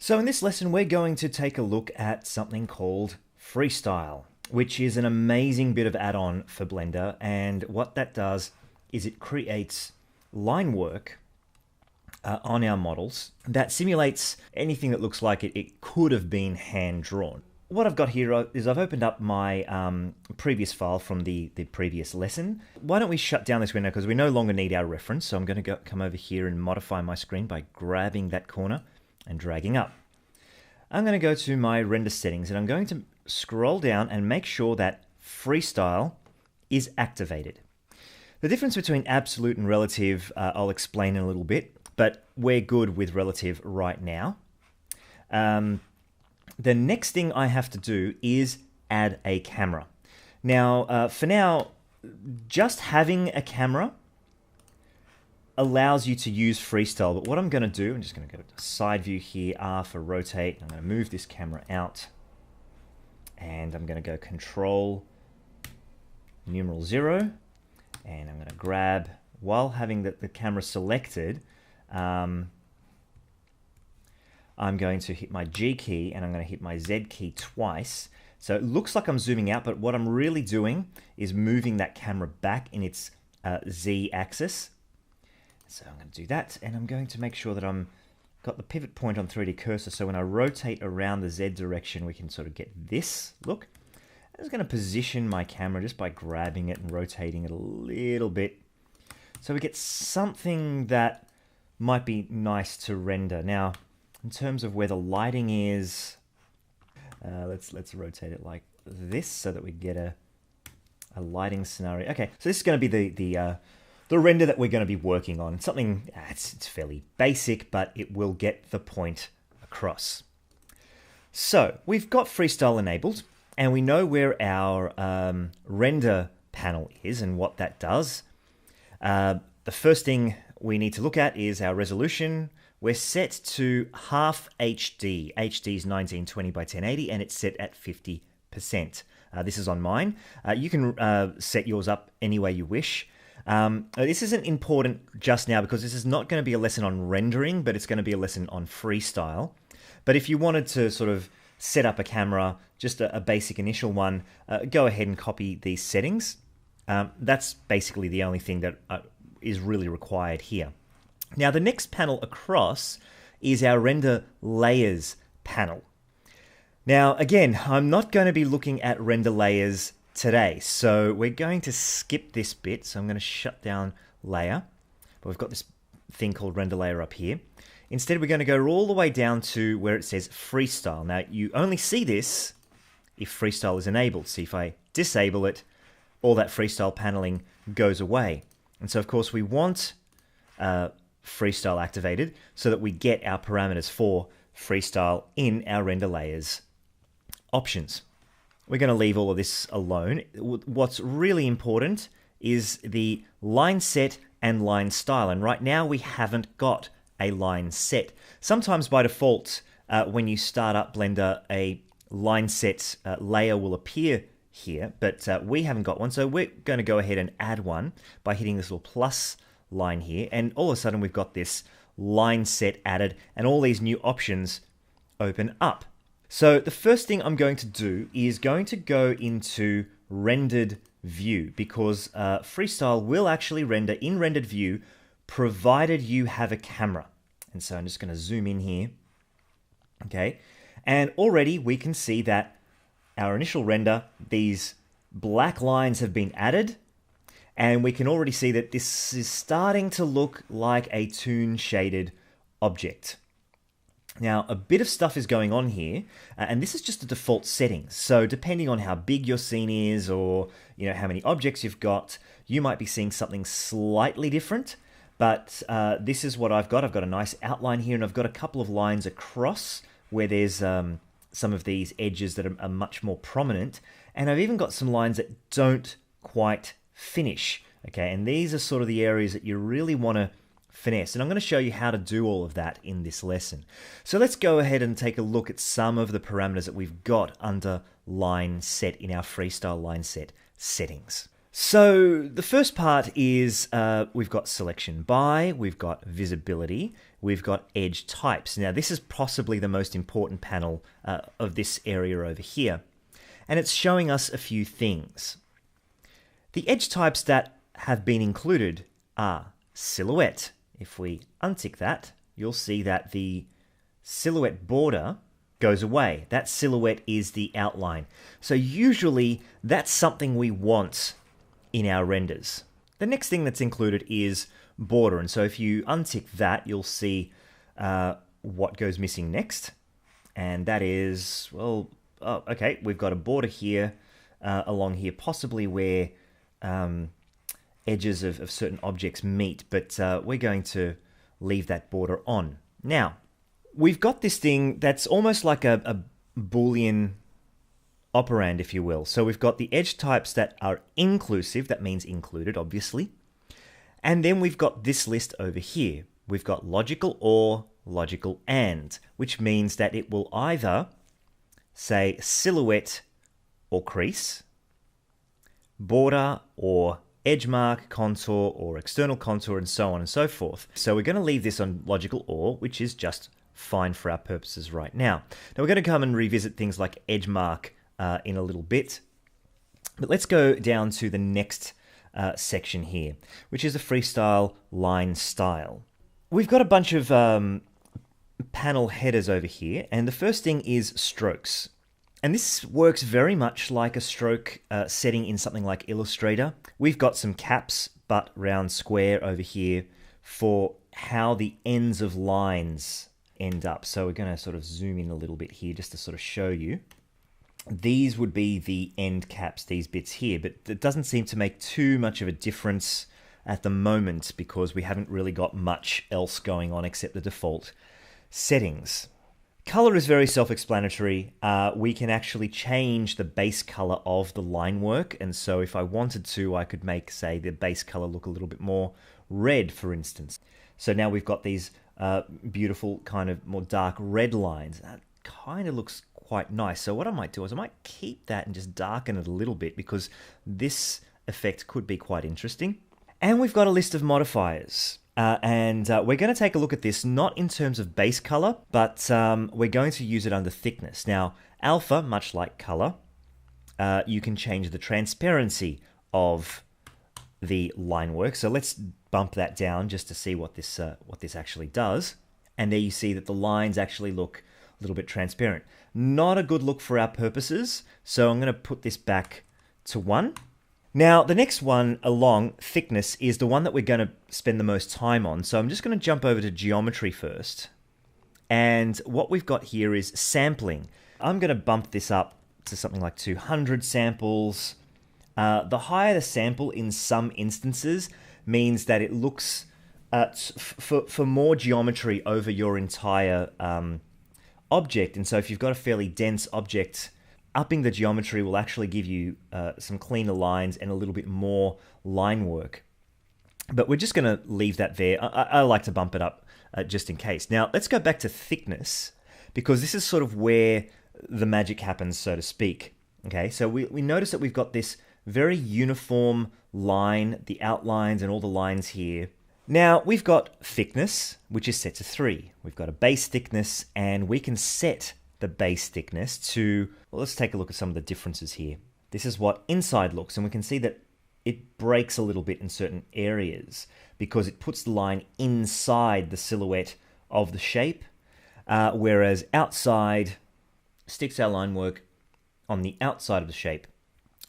So in this lesson, we're going to take a look at something called Freestyle, which is an amazing bit of add-on for Blender. And what that does is it creates line work on our models that simulates anything that looks like it could have been hand-drawn. What I've got here is I've opened up my previous file from the previous lesson. Why don't we shut down this window because we no longer need our reference. So I'm going to come over here and modify my screen by grabbing that corner and dragging up. I'm going to go to my render settings and I'm going to scroll down and make sure that Freestyle is activated. The difference between absolute and relative I'll explain in a little bit, but we're good with relative right now. The next thing I have to do is add a camera. Now, for now, just having a camera allows you to use Freestyle, but what I'm going to do, I'm just going to go to side view here, R for rotate. I'm going to move this camera out, and I'm going to go Control numeral 0, and I'm going to grab, while having the camera selected, I'm going to hit my G key and I'm going to hit my Z key twice. So it looks like I'm zooming out, but what I'm really doing is moving that camera back in its Z axis. So I'm going to do that, and I'm going to make sure that I'm got the pivot point on 3D cursor, so when I rotate around the Z direction, we can sort of get this look. I'm just going to position my camera just by grabbing it and rotating it a little bit, so we get something that might be nice to render. Now, in terms of where the lighting is, let's rotate it like this so that we get a lighting scenario. Okay, so this is going to be the render that we're going to be working on. Something, it's fairly basic, but it will get the point across. So we've got Freestyle enabled, and we know where our render panel is and what that does. The first thing we need to look at is our resolution. We're set to half HD. HD is 1920 by 1080, and it's set at 50%. This is on mine. You can set yours up any way you wish. This isn't important just now because this is not going to be a lesson on rendering, but it's going to be a lesson on Freestyle. But if you wanted to sort of set up a camera, just a basic initial one, go ahead and copy these settings. That's basically the only thing that is really required here. Now, the next panel across is our render layers panel. Now, again, I'm not going to be looking at render layers today, so we're going to skip this bit. So I'm going to shut down layer, but we've got this thing called render layer up here. Instead, we're going to go all the way down to where it says Freestyle. Now, you only see this if Freestyle is enabled. See, if I disable it, all that Freestyle paneling goes away. And so, of course, we want Freestyle activated so that we get our parameters for Freestyle in our render layers options. We're going to leave all of this alone. What's really important is the line set and line style. And right now we haven't got a line set. Sometimes by default, when you start up Blender, a line set layer will appear here, but we haven't got one. So we're going to go ahead and add one by hitting this little plus line here. And all of a sudden we've got this line set added and all these new options open up. So the first thing I'm going to do is going to go into rendered view because Freestyle will actually render in rendered view provided you have a camera. And so I'm just going to zoom in here. Okay. And already we can see that our initial render, these black lines have been added. And we can already see that this is starting to look like a toon shaded object. Now, a bit of stuff is going on here, and this is just the default settings. So depending on how big your scene is or how many objects you've got, you might be seeing something slightly different. But this is what I've got. I've got a nice outline here, and I've got a couple of lines across where there's some of these edges that are much more prominent. And I've even got some lines that don't quite finish. Okay, and these are sort of the areas that you really want to finesse, and I'm going to show you how to do all of that in this lesson. So let's go ahead and take a look at some of the parameters that we've got under line set in our Freestyle line set settings. So the first part is we've got selection by, we've got visibility, we've got edge types. Now this is possibly the most important panel of this area over here. And it's showing us a few things. The edge types that have been included are silhouette. If we untick that, you'll see that the silhouette border goes away. That silhouette is the outline. So usually that's something we want in our renders. The next thing that's included is border. And so if you untick that, you'll see what goes missing next. And that is, well, oh, okay, we've got a border here, along here, possibly where edges of certain objects meet, but we're going to leave that border on. Now, we've got this thing that's almost like a Boolean operand, if you will. So we've got the edge types that are inclusive, that means included, obviously. And then we've got this list over here. We've got logical or, logical and, which means that it will either say silhouette or crease, border or edge mark, contour or external contour, and so on and so forth. So we're going to leave this on logical or, which is just fine for our purposes right now. Now we're going to come and revisit things like edge mark in a little bit. But let's go down to the next section here, which is the freestyle line style. We've got a bunch of panel headers over here, and the first thing is strokes. And this works very much like a stroke setting in something like Illustrator. We've got some caps, butt, round, square over here for how the ends of lines end up. So we're going to sort of zoom in a little bit here just to sort of show you. These would be the end caps, these bits here, but it doesn't seem to make too much of a difference at the moment because we haven't really got much else going on except the default settings. Color is very self-explanatory. We can actually change the base color of the line work, and so if I wanted to, I could make, say, the base color look a little bit more red, for instance. So now we've got these beautiful kind of more dark red lines. That kind of looks quite nice. So what I might do is I might keep that and just darken it a little bit because this effect could be quite interesting. And we've got a list of modifiers. And we're going to take a look at this not in terms of base color, but we're going to use it under thickness. Now, alpha, much like color, you can change the transparency of the line work. So let's bump that down just to see what this actually does. And there you see that the lines actually look a little bit transparent. Not a good look for our purposes, so I'm going to put this back to 1. Now, the next one along, thickness, is the one that we're going to spend the most time on. So I'm just going to jump over to geometry first. And what we've got here is sampling. I'm going to bump this up to something like 200 samples. The higher the sample in some instances means that it looks for more geometry over your entire object. And so if you've got a fairly dense object, upping the geometry will actually give you some cleaner lines and a little bit more line work. But we're just going to leave that there. I like to bump it up just in case. Now, let's go back to thickness, because this is sort of where the magic happens, so to speak. Okay, so we notice that we've got this very uniform line, the outlines and all the lines here. Now, we've got thickness, which is set to 3. We've got a base thickness, and we can set the base thickness to, well, let's take a look at some of the differences here. This is what inside looks, and we can see that it breaks a little bit in certain areas because it puts the line inside the silhouette of the shape, whereas outside sticks our line work on the outside of the shape.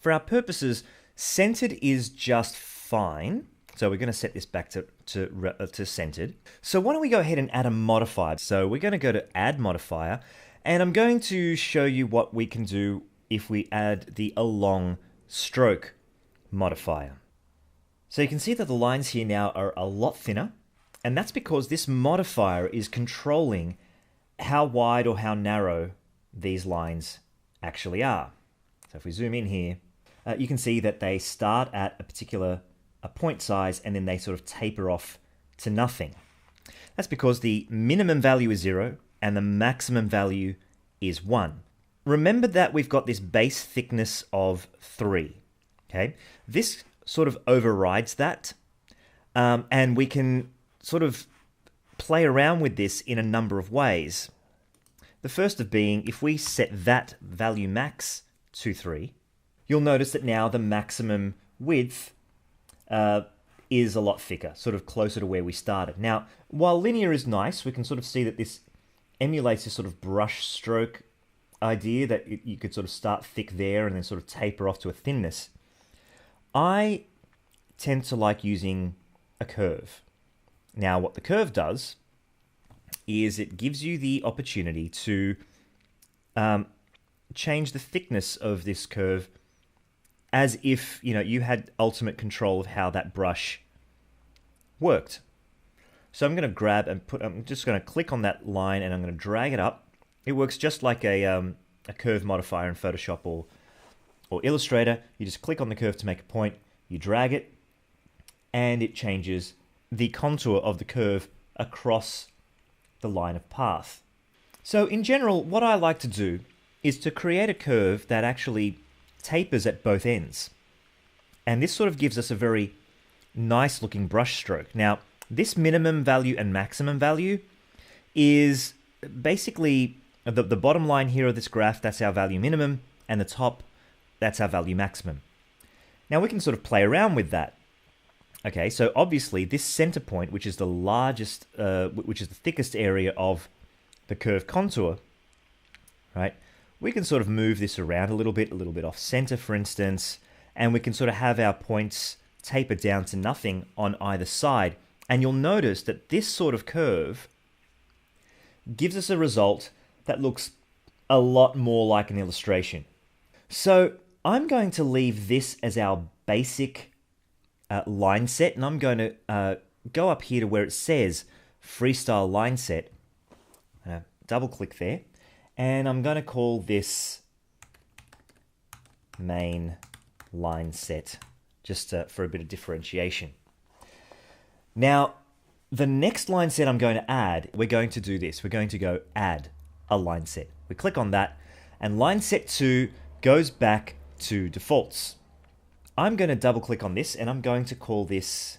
For our purposes, centered is just fine. So we're going to set this back to centered. So why don't we go ahead and add a modifier? So we're going to go to add modifier, and I'm going to show you what we can do if we add the along stroke modifier. So you can see that the lines here now are a lot thinner, and that's because this modifier is controlling how wide or how narrow these lines actually are. So if we zoom in here, you can see that they start at a particular point size and then they sort of taper off to nothing. That's because the minimum value is 0 and the maximum value is 1. Remember that we've got this base thickness of 3. Okay, this sort of overrides that. And we can sort of play around with this in a number of ways. The first of being, if we set that value max to 3, you'll notice that now the maximum width is a lot thicker, sort of closer to where we started. Now, while linear is nice, we can sort of see that this emulates this sort of brush stroke idea that you could sort of start thick there and then sort of taper off to a thinness. I tend to like using a curve. Now, what the curve does is it gives you the opportunity to change the thickness of this curve as if you had ultimate control of how that brush worked. So I'm going to grab and I'm just going to click on that line and I'm going to drag it up. It works just like a curve modifier in Photoshop or Illustrator. You just click on the curve to make a point, you drag it, and it changes the contour of the curve across the line of path. So in general, what I like to do is to create a curve that actually tapers at both ends. And this sort of gives us a very nice looking brush stroke. Now, this minimum value and maximum value is basically the bottom line here of this graph, that's our value minimum, and the top, that's our value maximum. Now we can sort of play around with that. Okay, so obviously this center point, which is the largest, which is the thickest area of the curve contour, right? We can sort of move this around a little bit off center, for instance, and we can sort of have our points taper down to nothing on either side. And you'll notice that this sort of curve gives us a result that looks a lot more like an illustration. So I'm going to leave this as our basic line set, and I'm going to go up here to where it says Freestyle Line Set. Double click there, and I'm going to call this Main Line Set, just for a bit of differentiation. Now, the next line set I'm going to add, we're going to do this. We're going to go add a line set. We click on that, and line set 2 goes back to defaults. I'm going to double click on this, and I'm going to call this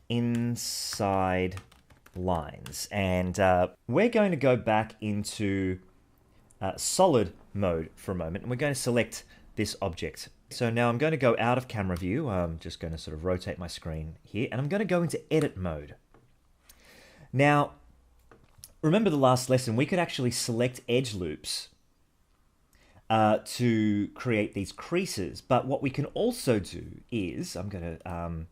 inside lines. And we're going to go back into solid mode for a moment, and we're going to select this object. So now I'm going to go out of camera view. I'm just going to sort of rotate my screen here, and I'm going to go into edit mode. Now, remember the last lesson, we could actually select edge loops to create these creases. But what we can also do is, I'm going to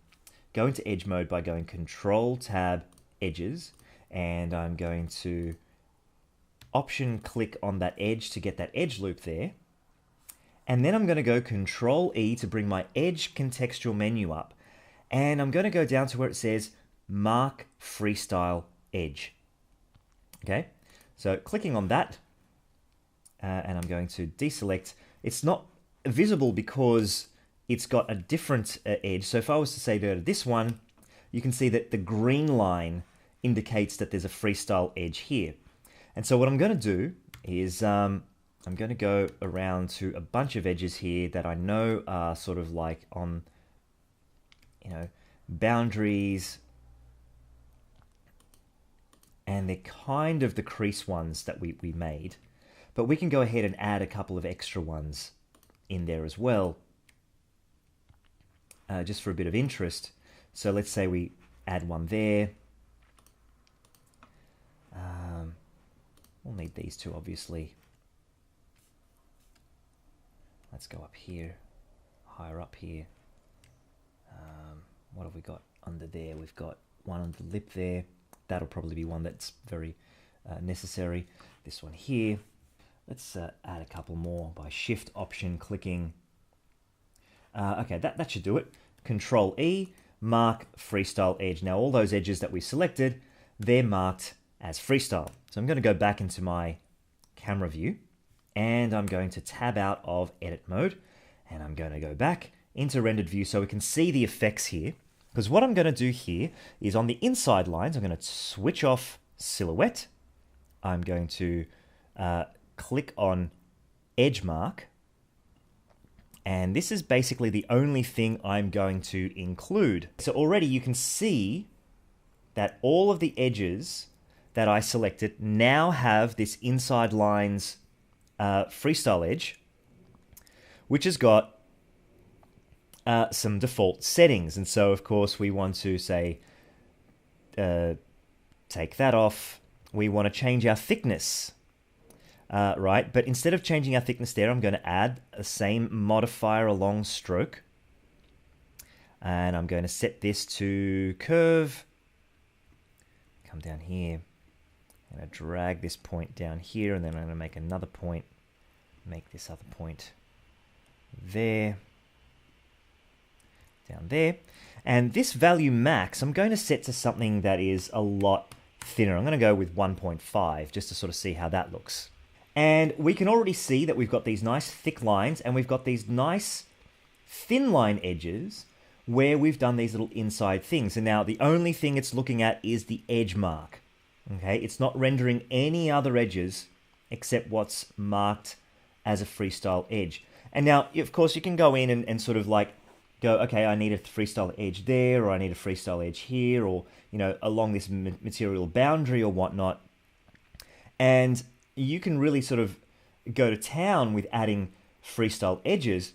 go into edge mode by going Control Tab Edges, and I'm going to Option click on that edge to get that edge loop there. And then I'm going to go Control E to bring my edge contextual menu up. And I'm going to go down to where it says Mark Freestyle Edge. Okay, so clicking on that, and I'm going to deselect. It's not visible because it's got a different edge. So if I was to say go to this one, you can see that the green line indicates that there's a freestyle edge here. And so what I'm going to do is I'm going to go around to a bunch of edges here that I know are sort of like on, boundaries, and they're kind of the crease ones that we made, but we can go ahead and add a couple of extra ones in there as well, just for a bit of interest. So let's say we add one there. We'll need these two, obviously. Let's go up here, higher up here. What have we got under there? We've got one on the lip there. That'll probably be one that's very necessary. This one here. Let's add a couple more by Shift Option clicking. Okay, that should do it. Control E, mark Freestyle Edge. Now all those edges that we selected, they're marked as freestyle. So I'm going to go back into my camera view, and I'm going to tab out of edit mode, and I'm going to go back into rendered view so we can see the effects here. Because what I'm going to do here is on the inside lines, I'm going to switch off silhouette. I'm going to click on edge mark, And this is basically the only thing I'm going to include. So already you can see that all of the edges that I selected now have this inside lines freestyle edge, which has got some default settings. And so, of course, we want to say, take that off. We want to change our thickness, right? But instead of changing our thickness there, I'm going to add the same modifier along stroke. And I'm going to set this to curve. Come down here. I'm going to drag this point down here, and then I'm going to make another point. Make this other point there. Down there. And this value max, I'm going to set to something that is a lot thinner. I'm going to go with 1.5 just to sort of see how that looks. And we can already see that we've got these nice thick lines and we've got these nice thin line edges where we've done these little inside things. And now the only thing it's looking at is the edge mark. Okay, it's not rendering any other edges except what's marked as a freestyle edge. And now, of course, you can go in and sort of like go, okay, I need a freestyle edge there, or I need a freestyle edge here, or, you know, along this material boundary or whatnot. And you can really sort of go to town with adding freestyle edges.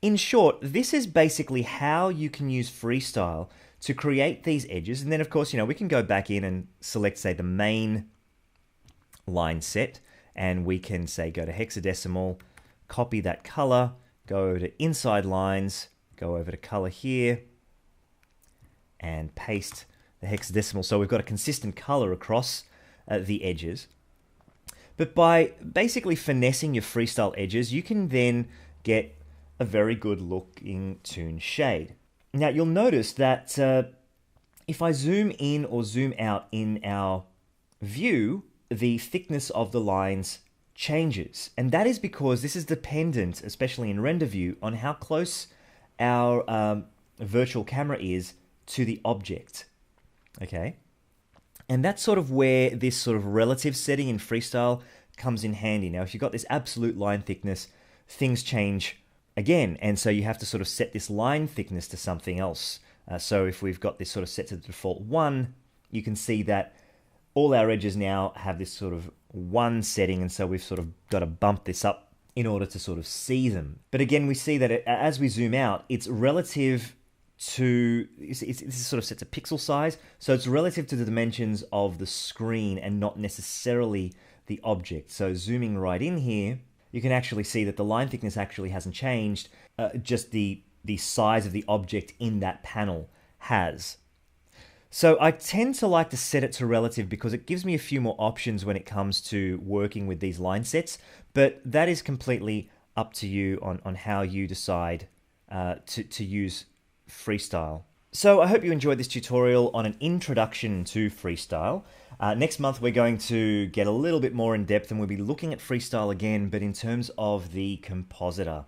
In short, this is basically how you can use freestyle to create these edges. And then, of course, you know, we can go back in and select, say, the main line set, and we can say, go to hexadecimal, copy that color, go over to inside lines, go over to color here, and paste the hexadecimal. So we've got a consistent color across the edges. But by basically finessing your freestyle edges, you can then get a very good looking toon shade. Now you'll notice that if I zoom in or zoom out in our view, the thickness of the lines changes. And that is because this is dependent, especially in render view, on how close our virtual camera is to the object. Okay? And that's sort of where this sort of relative setting in freestyle comes in handy. Now, if you've got this absolute line thickness, things change again. And so you have to sort of set this line thickness to something else. So if we've got this sort of set to the default 1, you can see that all our edges now have this sort of 1 setting. And so we've sort of got to bump this up in order to sort of see them. But again, we see that as we zoom out, it's relative to, it's sort of set to pixel size. So it's relative to the dimensions of the screen and not necessarily the object. So zooming right in here, you can actually see that the line thickness actually hasn't changed. Just the size of the object in that panel has. So I tend to like to set it to relative because it gives me a few more options when it comes to working with these line sets, but that is completely up to you on how you decide to use freestyle. So I hope you enjoyed this tutorial on an introduction to freestyle. Next month we're going to get a little bit more in depth and we'll be looking at freestyle again, but in terms of the compositor.